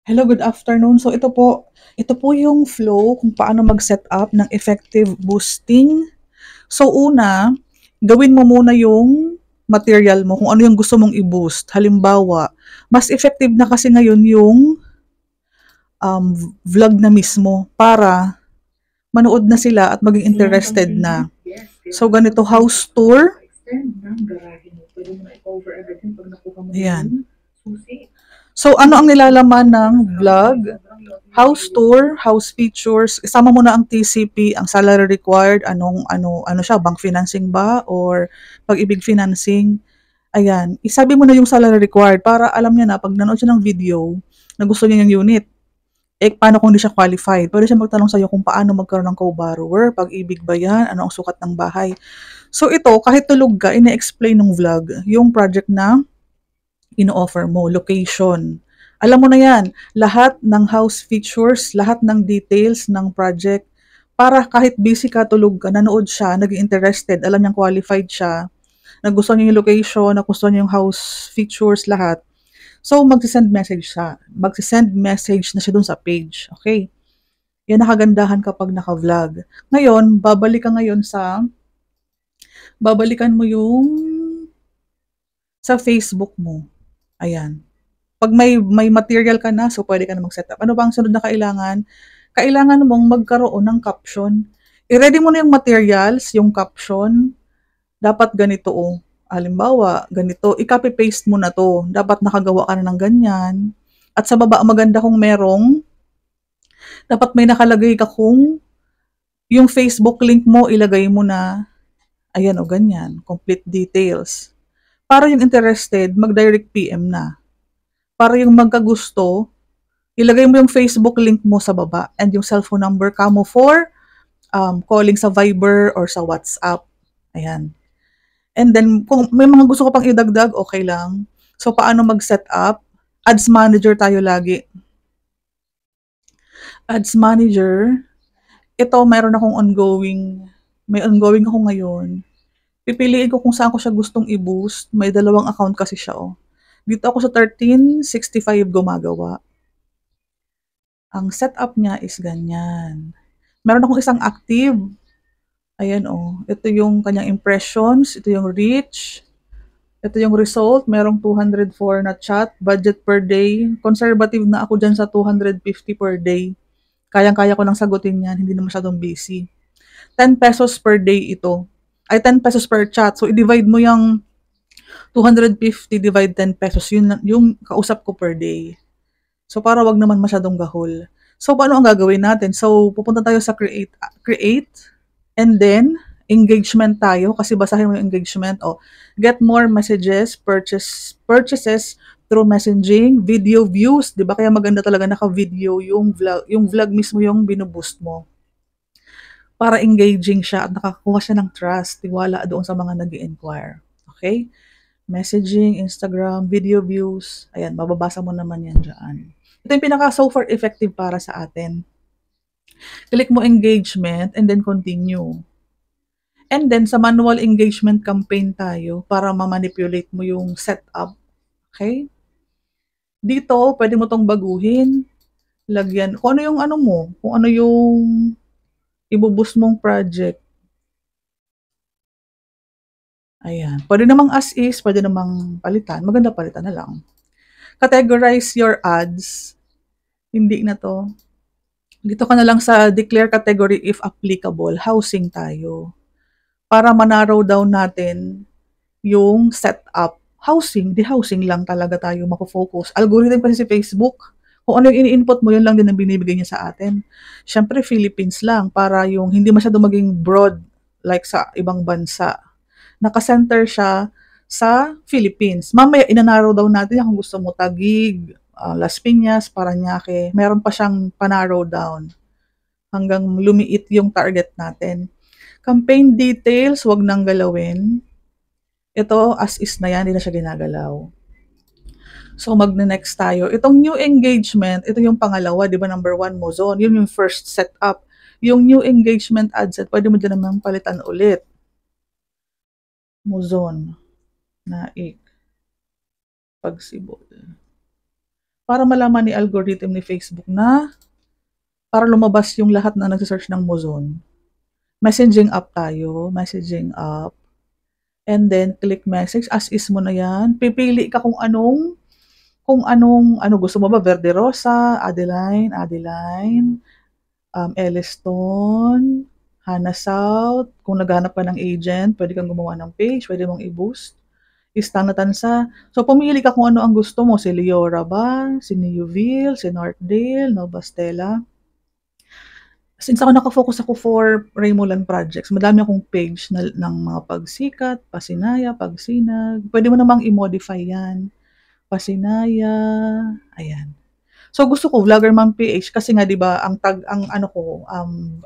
Hello, good afternoon. So ito po yung flow kung paano mag-set up ng effective boosting. So una, gawin mo muna yung material mo, kung ano yung gusto mong i-boost. Halimbawa, mas effective na kasi ngayon yung vlog na mismo para manood na sila at maging interested na. So ganito, house tour. Ayan. So ano ang nilalaman ng vlog? House tour, house features, isama mo na ang TCP, ang salary required, ano siya, bank financing ba or pag-ibig financing. Ayan, isabi mo na yung salary required para alam niya na pag nanood siya ng video na gusto niya yung unit. Eh, paano kung hindi siya qualified? Pwede siya magtanong sa'yo kung paano magkaroon ng co-borrower, pag-ibig ba yan, ano ang sukat ng bahay. So ito, kahit tulog ka, ine-explain ng vlog yung project na ino-offer mo, location. Alam mo na yan, lahat ng house features, lahat ng details ng project, para kahit busy ka, tulog ka, nanood siya, naging interested, alam niyang qualified siya, nagustuhan niya yung location, nagustuhan niya yung house features, lahat. So, magsisend message siya. Magsisend message na siya dun sa page. Okay? Yan nakagandahan kapag naka-vlog. Ngayon, babalikan mo yung sa Facebook mo. Ayan. Pag may material ka na, so pwede ka na mag-setup. Ano ba ang sunod na kailangan? Kailangan mong magkaroon ng caption. I-ready mo na yung materials, yung caption. Dapat ganito, oh. Halimbawa, ganito. I-copy-paste mo na to. Dapat nakagawa ka na ng ganyan. At sa baba, maganda kung dapat may nakalagay ka kung yung Facebook link mo, ilagay mo na, ayan o, ganyan. Complete details. Para yung interested, mag-direct PM na. Para yung magkagusto, ilagay mo yung Facebook link mo sa baba and yung cellphone number ka mo for calling sa Viber or sa WhatsApp. Ayan. And then, kung may mga gusto ko pang idagdag, okay lang. So, paano mag-set up? Ads Manager tayo lagi. Ads Manager, ito meron akong may ongoing ako ngayon. Pipiliin ko kung saan ko siya gustong i-boost. May dalawang account kasi siya, oh. Dito ako sa 1365 gumagawa. Ang setup niya is ganyan. Meron akong isang active. Ayan, oh. Ito yung kanyang impressions. Ito yung reach. Ito yung result. Merong 204 na chat. Budget per day. Conservative na ako dyan sa 250 per day. Kayang-kaya ko nang sagutin yan. Hindi na masyadong busy. 10 pesos per day ito. Ay, 10 pesos per chat. So, i-divide mo yung 250 divide 10 pesos. Yun yung kausap ko per day. So, para wag naman masyadong gahol. So, paano ang gagawin natin? So, pupunta tayo sa create, and then, engagement tayo, kasi basahin mo yung engagement. O, get more messages, purchases through messaging, video views, di ba? Kaya maganda talaga naka-video yung vlog mismo yung binuboost mo. Para engaging siya at nakakuha siya ng trust, tiwala doon sa mga nag-i-inquire. Okay? Messaging, Instagram, video views. Ayan, mababasa mo naman yan dyan. Ito yung pinaka so far effective para sa atin. Click mo engagement and then continue. And then sa manual engagement campaign tayo para ma-manipulate mo yung setup. Okay? Dito, pwede mo tong baguhin. Lagyan. Kung ano yung ano mo. Kung ano yung ibuboost mong project. Ayan. Pwede namang as is, pwede namang palitan. Maganda palitan na lang. Categorize your ads. Hindi na to. Dito ka na lang sa declare category if applicable. Housing tayo. Para ma-narrow down natin yung setup. Housing, di housing lang talaga tayo mako-focus. Algorithm kasi si Facebook. Kung ano yung ini-input mo, yun lang din ang binibigay niya sa atin. Siyempre, Philippines lang para yung hindi masyado maging broad like sa ibang bansa. Naka-center siya sa Philippines. Mamaya, inanarrow daw natin kung gusto mo Taguig, Las Piñas, Parañaque. Meron pa siyang panarrow down hanggang lumiit yung target natin. Campaign details, wag nang galawin. Ito, as is na yan, hindi na siya ginagalaw. So, magne-next tayo. Itong new engagement, ito yung pangalawa, di ba, number 1 mo zone. Yun yung first setup. Yung new engagement ad set, pwede mo dyan naman palitan ulit. Muzon. Naik. Pagsibol. para malaman ni algorithm ni Facebook na para lumabas yung lahat na nagse-search ng Mozon. Messaging app tayo, messaging app. And then, click message, as is mo na yan. Pipili ka kung anong, ano gusto mo ba, Verde Rosa, Adeline, Elliston, Hannah South. Kung naghanap ka ng agent, pwede kang gumawa ng page, pwede mong i-boost. Istana Tansa. So, pumili ka kung ano ang gusto mo. Si Leora ba? Si Neuville? Si Northdale? Nova Stella? Since nakafocus ako for Raymulan projects, madami akong page ng mga pagsikat, pasinaya, pagsinag. Pwede mo namang i-modify yan. Pasinaya, ayan. So gusto ko Vlogger Mom PH kasi nga 'di ba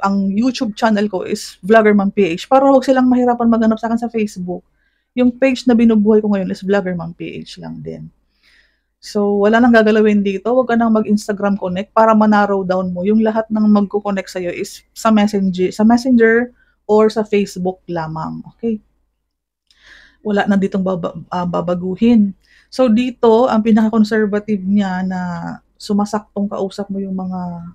ang YouTube channel ko is Vlogger Mom PH para wag silang mahirapan maghanap sa akin sa Facebook. Yung page na binubuhay ko ngayon is Vlogger Mom PH lang din. So, wala nang gagalawin dito. Huwag ka nang mag-Instagram connect para ma-narrow down mo. Yung lahat ng magko-connect sa'yo is sa Messenger or sa Facebook lamang. Okay? Wala na ditong babaguhin. So, dito, ang pinaka-conservative niya na sumasaktong kausap mo yung mga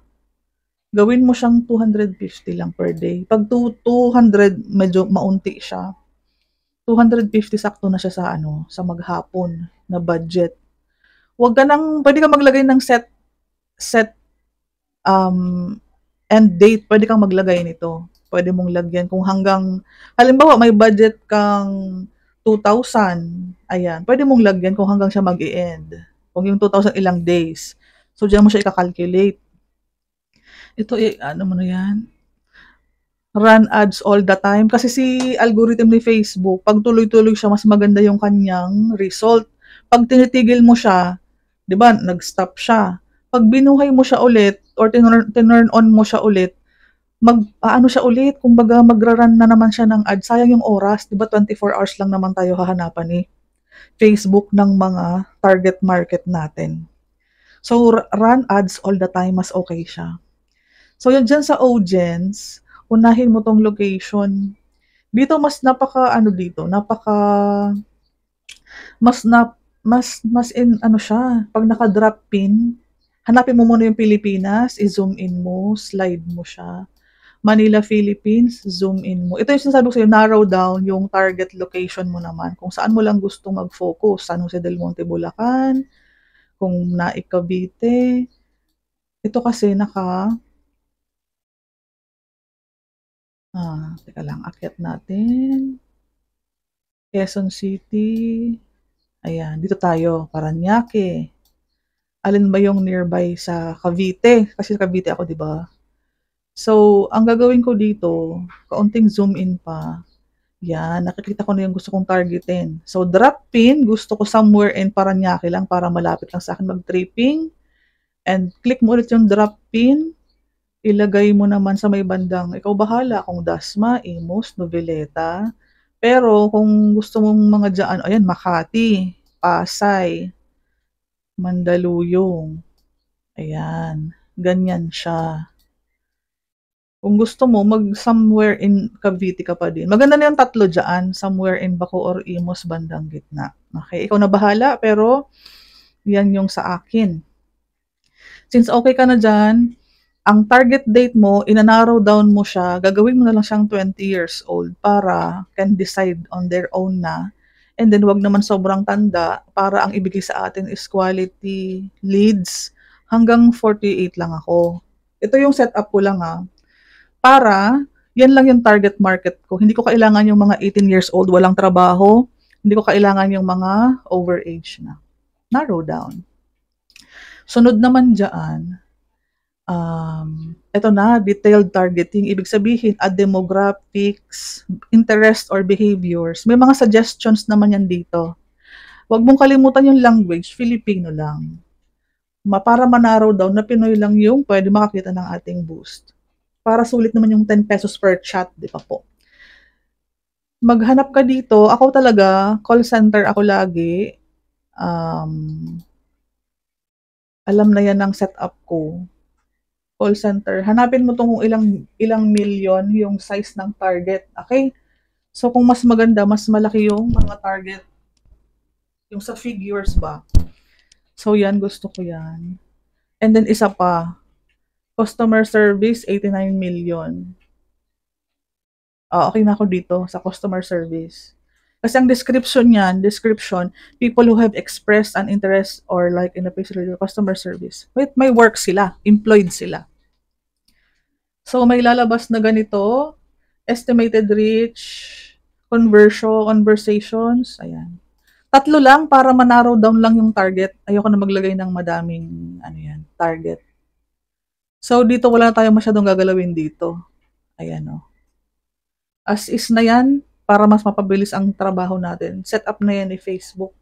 gawin mo siyang 250 lang per day. Pag 200, medyo maunti siya. 250 sakto na siya sa maghapon na budget. Pwede kang maglagay ng set end date, pwede kang maglagay nito. Pwede mong lagyan kung halimbawa may budget kang 2,000, ayan, pwede mong lagyan kung hanggang siya mag-i-end. Kung yung 2,000 ilang days. So, diyan mo siya i-calculate. Ito, ano mo na yan? Run ads all the time. Kasi si algorithm ni Facebook, pag tuloy-tuloy siya, mas maganda yung kanyang result. Pag tinitigil mo siya, 'di ba, nag-stop siya. Pag binuhay mo siya ulit or tinurn on mo siya ulit, ano siya ulit, kumbaga magra-run na naman siya ng ad. Sayang yung oras, 'di ba 24 hours lang naman tayo hahanapan ni Facebook ng mga target market natin. So, run ads all the time, mas okay siya. So, yun dyan sa audience, unahin mo tong location. Dito, mas siya, pag naka-drop pin, hanapin mo muna yung Pilipinas, i-zoom in mo, slide mo siya. Manila, Philippines, zoom in mo. Ito yung sinasabi ko sa'yo, narrow down yung target location mo naman. Kung saan mo lang gusto mag-focus. San Jose del Monte, Bulacan, kung Naik, Cavite. Ito kasi teka lang, akyat natin. Quezon City. Ayan, dito tayo, Parañaque. Alin ba yung nearby sa Cavite? Kasi Cavite ako, di ba? So, ang gagawin ko dito, kaunting zoom in pa. Yan, nakikita ko na yung gusto kong targetin. So, drop pin, gusto ko somewhere in Parañaque lang para malapit lang sa akin mag-tripping. And click mo ulit yung drop pin. Ilagay mo naman sa may bandang, ikaw bahala kung Dasma, Imus, Noveleta. Pero kung gusto mong mga dyan, ayan, Makati, Pasay, Mandaluyong. Ayan, ganyan siya. Kung gusto mo, somewhere in Cavite ka pa din. Maganda na yung tatlo dyan, somewhere in Baco or Imus, bandang gitna. Okay, ikaw na bahala, pero yan yung sa akin. Since okay ka na dyan, ang target date mo, ina-narrow down mo siya, gagawin mo na lang siyang 20 years old para can decide on their own na. And then, wag naman sobrang tanda para ang ibigay sa atin is quality leads. Hanggang 48 lang ako. Ito yung setup ko lang Para, yan lang yung target market ko. Hindi ko kailangan yung mga 18 years old, walang trabaho. Hindi ko kailangan yung mga overage na. Narrow down. Sunod naman dyan, ito na, detailed targeting. Ibig sabihin, demographics, interest or behaviors. May mga suggestions naman yan dito. Huwag mong kalimutan yung language, Filipino lang. Para ma-narrow down na Pinoy lang yung pwede makakita ng ating boost. Para sulit naman yung 10 pesos per chat, di ba po? Maghanap ka dito. Ako talaga, call center ako lagi. Alam na yan ng setup ko. Call center, hanapin mo kung ilang million yung size ng target. Okay? So, kung mas maganda, mas malaki yung mga target, yung sa figures ba, So, yan, gusto ko yan. And then, isa pa, customer service, 89 million. Okay na ako dito sa customer service. Kasi ang description, people who have expressed an interest or like in the customer service. Wait, may work sila, employed sila. So, may lalabas na ganito, estimated reach, conversations, ayan. 3 lang para ma-narrow down lang yung target. Ayoko na maglagay ng madaming, target. So, dito wala tayong masyadong gagalawin dito. Ayan, o. As is na yan, para mas mapabilis ang trabaho natin. Set up na yan ni Facebook.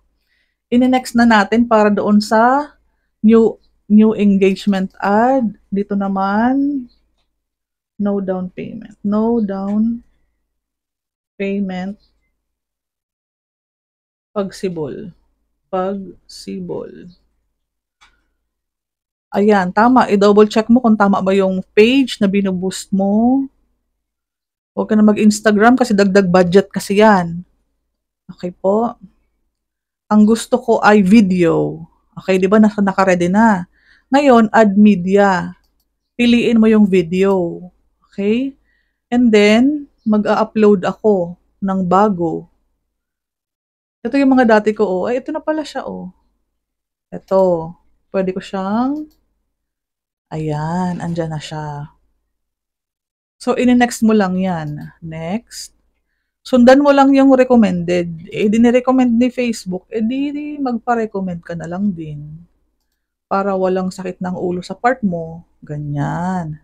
Ini-next na natin para doon sa new engagement ad. Dito naman, no down payment. No down payment pagsibol. Ayan, tama. I-double check mo kung tama ba yung page na binuboost mo. Huwag ka na mag-Instagram kasi dagdag budget kasi yan. Okay po. Ang gusto ko ay video. Okay, di ba? Naka-ready na. Ngayon, add media. Piliin mo yung video. Okay? And then, mag-a-upload ako ng bago. Ito yung mga dati ko, oh. Ay, ito na pala siya, oh. Ito. Pwede ko siyang, ayan, andyan na siya. So, ini-next mo lang yan. Next. Sundan mo lang yung recommended. Eh, dinirecommend ni Facebook, eh di magpa-recommend ka na lang din. Para walang sakit ng ulo sa part mo. Ganyan.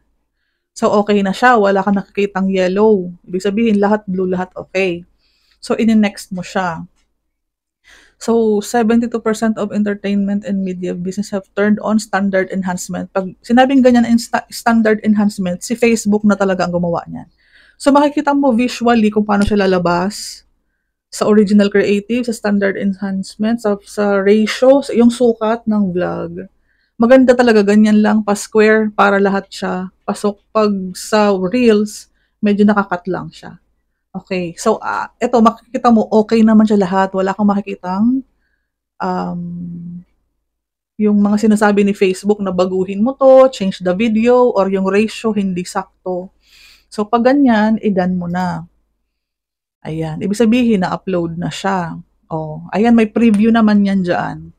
So, okay na siya. Wala ka nakikitang yellow. Ibig sabihin, lahat blue, lahat okay. So, ini-next mo siya. So, 72% of entertainment and media business have turned on standard enhancement. Pag sinabing ganyan standard enhancement, si Facebook na talaga ang gumawa niyan. So, makikita mo visually kung paano siya lalabas sa original creative, sa standard enhancement, sa ratio, yung sukat ng vlog. Maganda talaga, ganyan lang, pa-square para lahat siya. Pasok pag sa Reels, medyo nakakat lang siya. Okay, so eto makikita mo okay naman siya lahat, wala kang makikitang yung mga sinasabi ni Facebook na baguhin mo to, change the video, or yung ratio hindi sakto. So pag ganyan, i-done mo na. Ayan, ibig sabihin na-upload na siya. Oh, ayan, may preview naman yan dyan.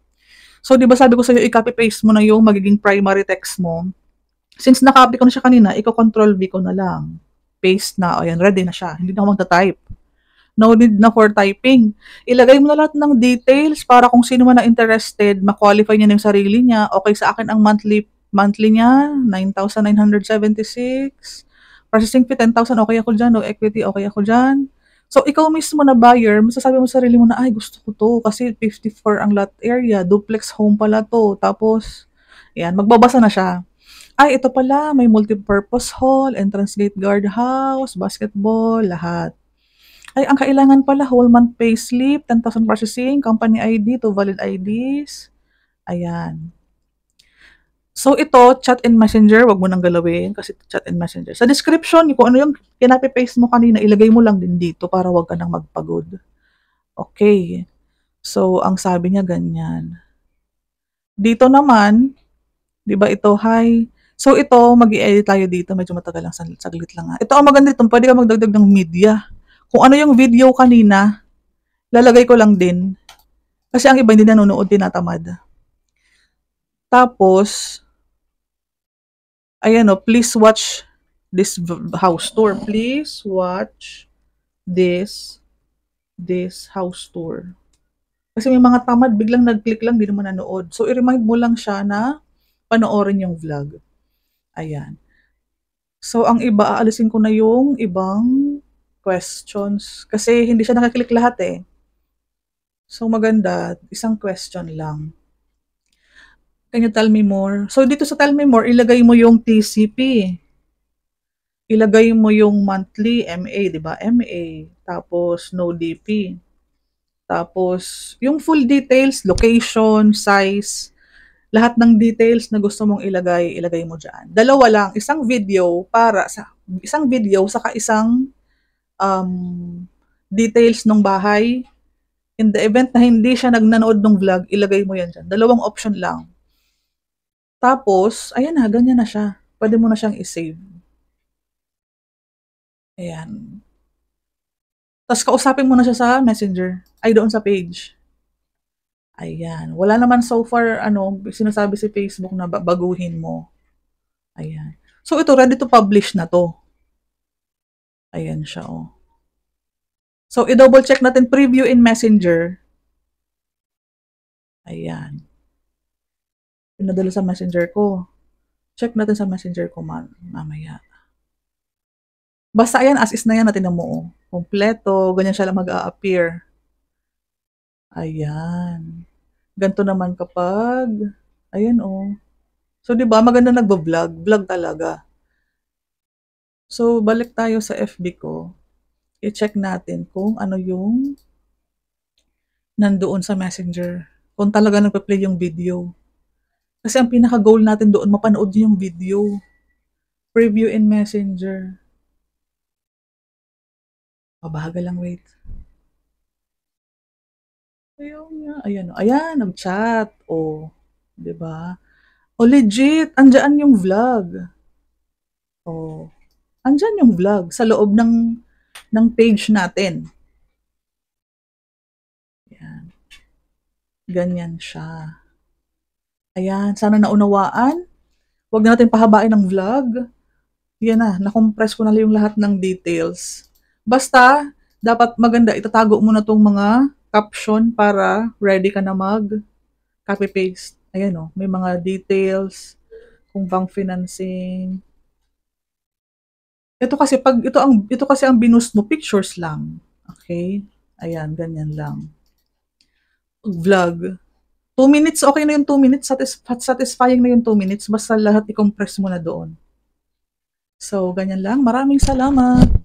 So, di ba sabi ko sa'yo, i-copy-paste mo na yung magiging primary text mo. Since na-copy ko na siya kanina, i-control V ko na lang. Paste na. O yan, ready na siya. Hindi na ako magta-type. No need na for typing. Ilagay mo na lahat ng details para kung sino man na interested, ma-qualify niya na yung sarili niya. Okay sa akin ang monthly niya, 9,976. Processing fee, 10,000. Okay ako dyan. No equity, okay ako dyan. So, ikaw mismo na buyer, masasabi mo sa sarili mo na, ay, gusto ko to kasi 54 ang lot area, duplex home pala to. Tapos, yan, magbabasa na siya. Ay, ito pala, may multipurpose hall, entrance gate guardhouse, basketball, lahat. Ay, ang kailangan pala, whole month payslip, 10,000 processing, company ID, 2 valid IDs. Ayan. So, ito, chat and messenger, wag mo nang galawin kasi chat and messenger. Sa description, kung ano yung kinapi-paste mo kanina, ilagay mo lang din dito para wag ka nang magpagod. Okay. So, ang sabi niya ganyan. Dito naman, di ba ito, hi. So, ito, mag-i-edit tayo dito. Medyo matagal lang, saglit lang. Ito ang maganda dito, pwede ka magdagdag ng media. Kung ano yung video kanina, lalagay ko lang din. Kasi ang iba hindi nanonood, tinatamad. Tapos, ayan o, please watch this house tour. Please watch this house tour. Kasi may mga tamad, biglang nag-click lang, di naman nanood. So, i-remind mo lang siya na panoorin yung vlog. Ayan. So, ang iba, aalisin ko na yung ibang questions. Kasi hindi siya nakaklik lahat eh. So, maganda, isang question lang. Can you tell me more? So, dito sa tell me more, ilagay mo yung TCP. Ilagay mo yung monthly MA, di ba? MA. Tapos, no DP. Tapos, yung full details, location, size, lahat ng details na gusto mong ilagay, ilagay mo dyan. Dalawa lang, isang video saka isang details ng bahay, In the event na hindi siya nanood ng vlog, ilagay mo yan dyan. Dalawang option lang. Tapos, ayan na, ganyan na siya. Pwede mo na siyang i-save. Ayan. Tapos kausapin mo na siya sa Messenger. Ay, doon sa page. Ayan. Wala naman so far, sinasabi si Facebook na baguhin mo. Ayan. So, ito, ready to publish na to. Ayan siya, oh. So, i-double check natin preview in Messenger. Ayan. Pinadala sa Messenger ko. Check natin sa Messenger ko mamaya. Basta ayan, as is na yan natin mo, oh. Kompleto, ganyan siya lang mag-a-appear. Ayan. Ganto naman kapag, ayan, oh. So, di ba, maganda nagbo-vlog. Vlog talaga. So, balik tayo sa FB ko. I-check natin kung ano yung nandoon sa Messenger. Kung talaga nagpa-play yung video. Kasi ang pinaka-goal natin doon, mapanood yung video. Preview in Messenger. Mabagal lang, wait. Ayan, ayan, nag-chat. O, di ba? O, legit, andyan yung vlog. O, andyan yung vlog sa loob ng page natin. Ayan. Ganyan siya. Ayan, sana naunawaan. Huwag na natin pahabain ng vlog. Yan na, na-compress ko na lang yung lahat ng details. Basta, dapat maganda, itatago mo na tong mga caption para ready ka na mag-copy-paste. Ayan o, may mga details, kung bang financing. Ito kasi ang binoost mo, pictures lang. Okay? Ayan, ganyan lang. Vlog. 2 minutes, okay na yung 2 minutes. Satisfying na yung 2 minutes. Basta lahat i-compress mo na doon. So, ganyan lang. Maraming salamat.